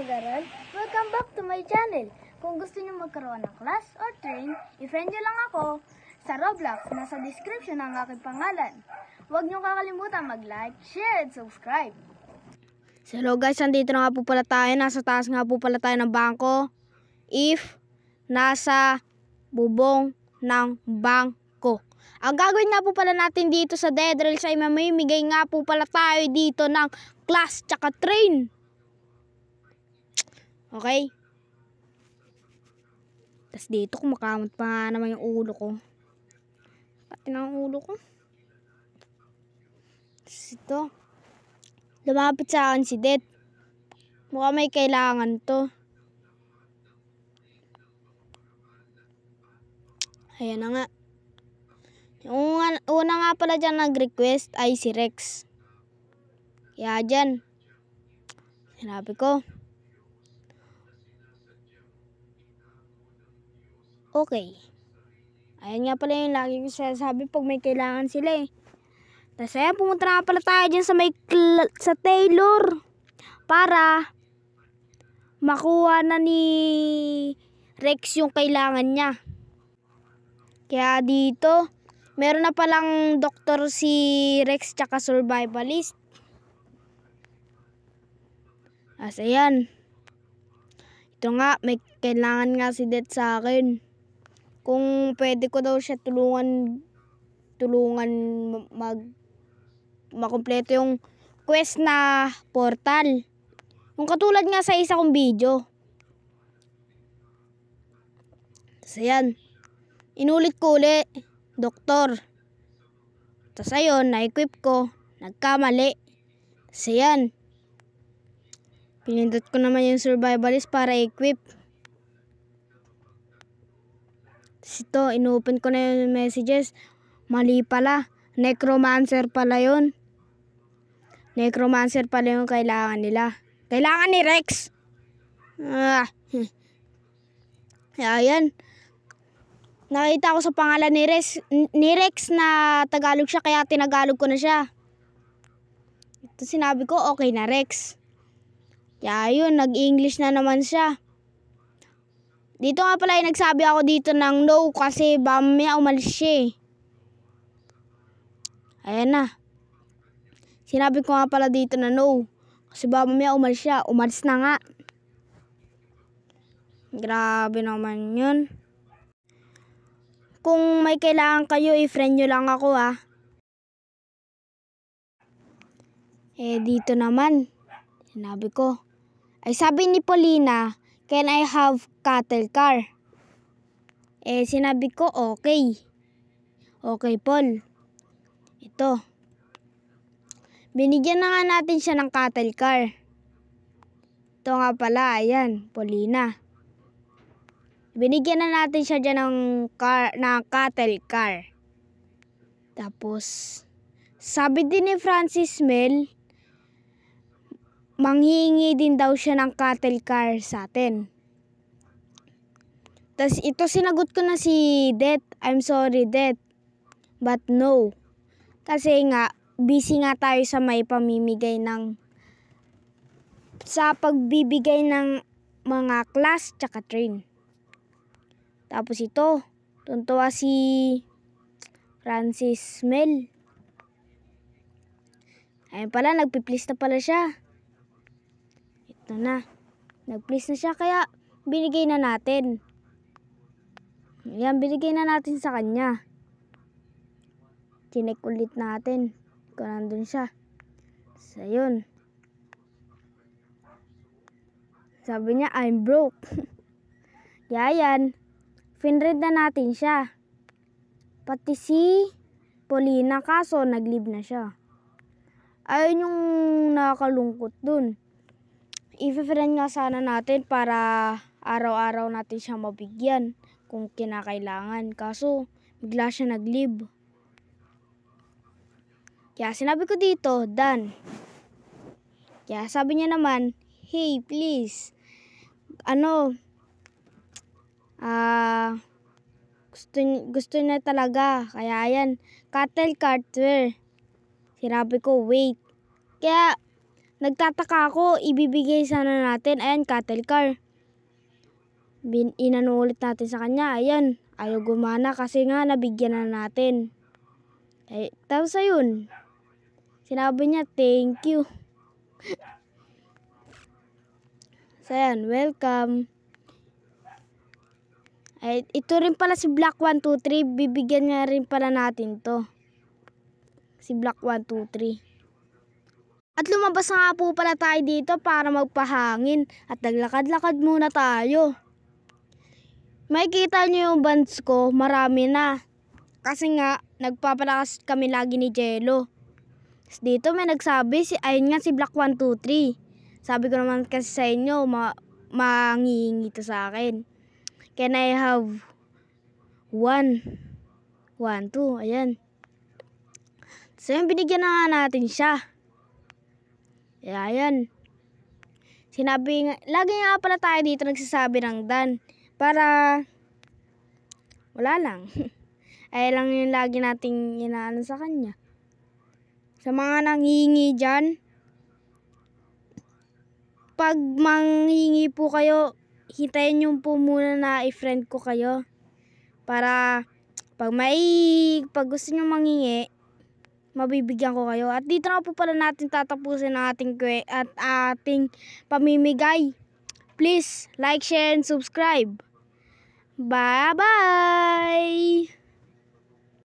mag-aral? Welcome back to my channel. Kung gusto niyo magkaroon ng class or train, i-friend nyo lang ako sa Roblox. Nasa description ang aking pangalan. Huwag niyo kakalimutan mag-like, share, and subscribe. So hello guys, nandito na nga po pala tayo. Nasa taas nga po pala tayo ng bangko. If nasa bubong ng bangko. Ang gagawin nga po pala natin dito sa Dead Rails ay mamimigay nga po pala tayo dito ng class tsaka train. Okay? Tapos dito kumakamot pa nga naman yung ulo ko. Pati na ang ulo ko. Tapos ito. Lumapit sa akin si Det. Mukhang may kailangan to. Ayan na nga. Yung una nga pala dyan nag-request ay si Rex. Kaya dyan. Sinabi ko. Okay. Ayan nga pala yung lagi ko sinasabi pag may kailangan sila eh. Tapos ayan, pumunta na pala tayo dyan sa Taylor. Para makuha na ni Rex yung kailangan niya. Kaya dito, meron na palang doktor si Rex tsaka survivalist. Tapos ayan. Ito nga, may kailangan nga si Det sa akin. Kung pwede ko daw siya tulungan makumpleto yung quest na portal. Yung katulad nga sa isa kong video. Tapos ayan. Inulit ko ulit. Doktor. Tapos ayun, na-equip ko. Nagkamali. Tapos ayan. Pinindot ko naman yung survivalist para equip. Ito, inopen ko na yung messages. Mali pala. Necromancer pala yun. Necromancer pala yung kailangan nila. Kailangan ni Rex. Ayan. Nakita ko sa pangalan ni Rex na Tagalog siya, kaya tinagalog ko na siya. Ito sinabi ko, okay na Rex. Kaya yun, nag-English na naman siya. Dito nga pala nagsabi ako dito ng no kasi mamaya umalis siya eh. Ayan na. Sinabi ko nga pala dito na no kasi mamaya umalis siya. Umalis na nga. Grabe naman yun. Kung may kailangan kayo, i-friend nyo lang ako ah. Eh dito naman, sinabi ko. Ay sabi ni Paulina, can I have cattle car? Eh sinabi ko okay. Okay Paul. Ito. Binigyan na nga natin siya ng cattle car. Ito nga pala, ayan, Paulina. Binigyan na natin siya dyan ng cattle car. Tapos, sabi din ni Francis Mel, manghihingi din daw siya ng cattle car sa atin. Tapos ito sinagot ko na si Det. I'm sorry Det, but no. Kasi nga, busy nga tayo sa may pamimigay sa pagbibigay ng mga class tsaka train. Tapos ito, tuntua si Francis Mel. Ayun pala, nagpiplease na pala siya. Ito na. Nag-please na siya kaya binigay na natin. Ayan, binigay na natin sa kanya. Chinek ulit natin kung nandun siya. So, yun. Sabi niya, I'm broke. Kaya yan, finread na natin siya. Pati si Paulina kaso nag-leave na siya. Ayun yung nakakalungkot dun. I-friend nga sana natin para araw-araw natin siya mabigyan kung kinakailangan. Kaso bigla siya nag-leave. Kaya sinabi ko dito, done. Kaya sabi niya naman, hey please, gusto niya talaga. Kaya ayan, cattle cart. Sinabi ko, wait. Kaya Nagtataka ako, ibibigay sana natin. Ayan, cattle car. Inano ulit natin sa kanya. Ayan, ayaw gumana kasi nga nabigyan na natin. Tapos ayun, sinabi niya, thank you. So ayan, welcome. Ito rin pala si Black 123. Bibigyan nga rin pala natin to. Si Black 123. At lumabas na nga po pala tayo dito para magpahangin. At naglakad-lakad muna tayo. Makikita nyo yung bands ko, marami na. Kasi nga, nagpapalakas kami lagi ni Jello. Dito may nagsabi, ayun nga si Black 123. Sabi ko naman kasi sa inyo, mangingi to sa akin. Can I have 1, 2, ayan. So yun, binigyan na nga natin siya. Ayan. Sinabi nga, lagi nga pala tayo dito nagsasabi ng Dan. Para, wala lang. Ay lang yung lagi nating inaano sa kanya. Sa mga nanghihingi dyan, pag manghingi po kayo, hintayin nyo po muna na i-friend ko kayo. Para, pag gusto nyo manghingi, mabibigyan ko kayo. At dito na po pala natin tatapusin ang ating pamimigay. Please, like, share, and subscribe. Bye-bye!